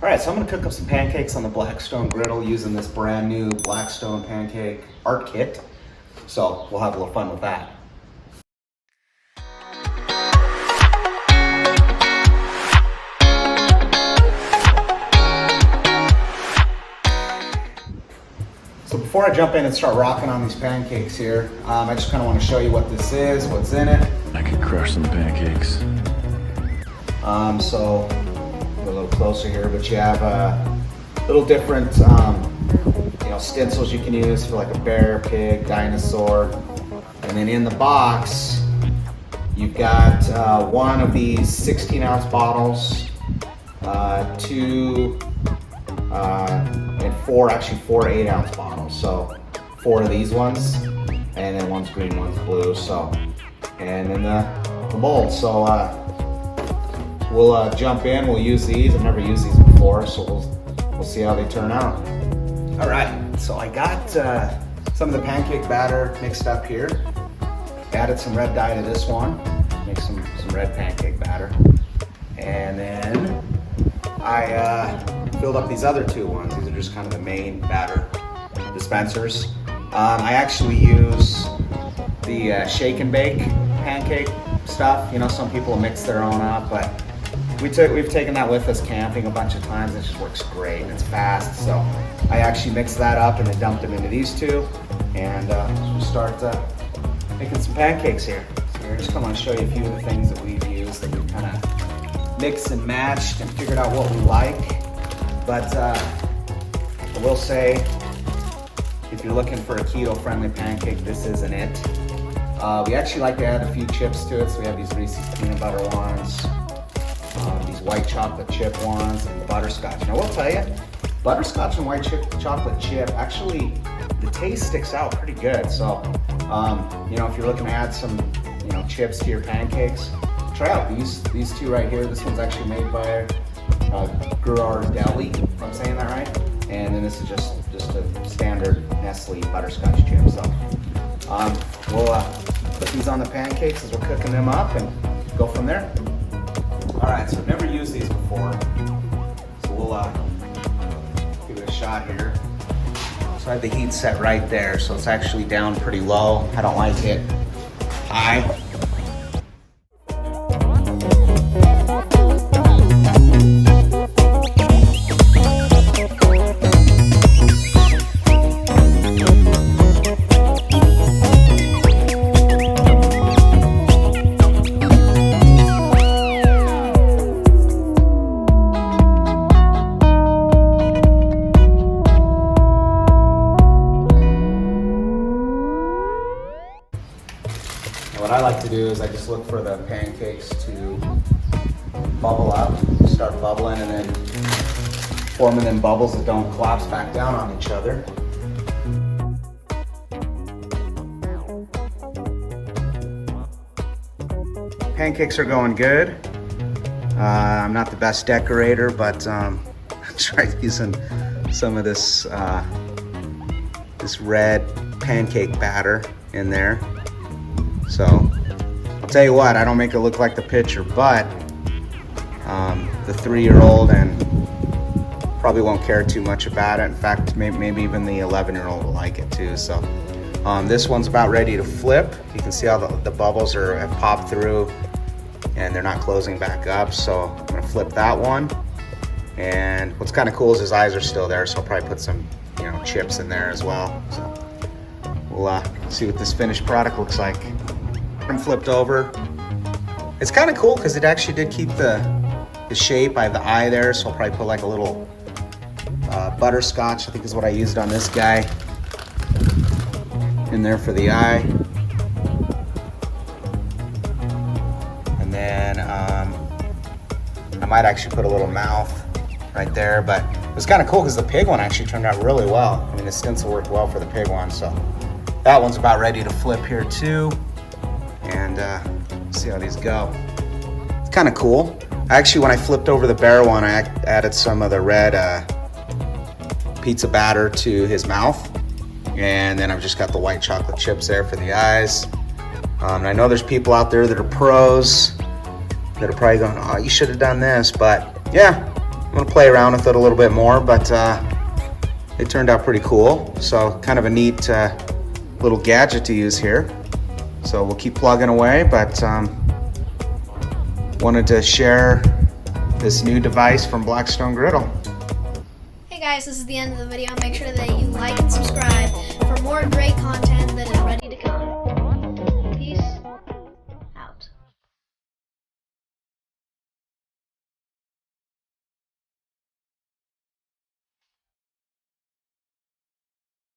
All right, so I'm gonna cook up some pancakes on the Blackstone Griddle using this brand new Blackstone Pancake art kit. So we'll have a little fun with that. So before I jump in and start rocking on these pancakes here, I just kind of want to show you what this is, what's in it. I could crush some pancakes. So a little closer here, but you have little different stencils you can use for like a bear, pig, dinosaur. And then in the box, you've got one of these 16-ounce bottles, two and four 8-ounce bottles. So 4 of these ones, and then one's green, one's blue. So, and then the bowl. So we'll jump in. We'll use these. I've never used these before, so we'll see how they turn out. All right. So I got some of the pancake batter mixed up here. Added some red dye to this one. Make some red pancake batter, and then I filled up these other 2 ones. These are just kind of the main batter dispensers. I actually use the shake and bake pancake stuff. You know, some people mix their own up, but we've taken that with us camping a bunch of times. It just works great and it's fast. So I actually mixed that up and then dumped them into these 2, and we'll start making some pancakes here. So I just want to show you a few of the things that we've used that we kind of mixed and matched and figured out what we like. But I will say, if you're looking for a keto-friendly pancake, this isn't it. We actually like to add a few chips to it, so we have these Reese's peanut butter ones, these white chocolate chip ones, and butterscotch. Now, I will tell you, butterscotch and white chocolate chip, actually, the taste sticks out pretty good. So, if you're looking to add some, chips to your pancakes, try out these 2 right here. This one's actually made by Deli, if I'm saying that right. And then this is just a standard Nestle butterscotch chip. So we'll put these on the pancakes as we're cooking them up and go from there. All right, so I've never used these before, so we'll give it a shot here. So I have the heat set right there, so it's actually down pretty low. I don't like it high. What I like to do is I just look for the pancakes to bubble up, start bubbling, and then forming them bubbles that don't collapse back down on each other. Pancakes are going good. I'm not the best decorator, but I tried using some of this red pancake batter in there. So I'll tell you what, I don't make it look like the picture, but the 3-year-old and probably won't care too much about it. In fact, maybe even the 11-year-old will like it too. So this one's about ready to flip. You can see how the bubbles have popped through and they're not closing back up. So I'm gonna flip that one. And what's kind of cool is his eyes are still there, so I'll probably put some chips in there as well. So we'll see what this finished product looks like. I'm flipped over. It's kind of cool because it actually did keep the shape. I have the eye there, so I'll probably put like a little butterscotch, I think is what I used on this guy, in there for the eye. And then I might actually put a little mouth right there, but it was kind of cool because the pig one actually turned out really well. I mean, the stencil worked well for the pig one, so that one's about ready to flip here too. And see how these go. It's kind of cool. Actually, when I flipped over the bear one, I added some of the red pizza batter to his mouth. And then I've just got the white chocolate chips there for the eyes. And I know there's people out there that are pros that are probably going, oh, you should have done this. But yeah, I'm gonna play around with it a little bit more, but it turned out pretty cool. So kind of a neat little gadget to use here. So we'll keep plugging away, but wanted to share this new device from Blackstone Griddle. Hey guys, this is the end of the video. Make sure that you like and subscribe for more great content that is ready to come.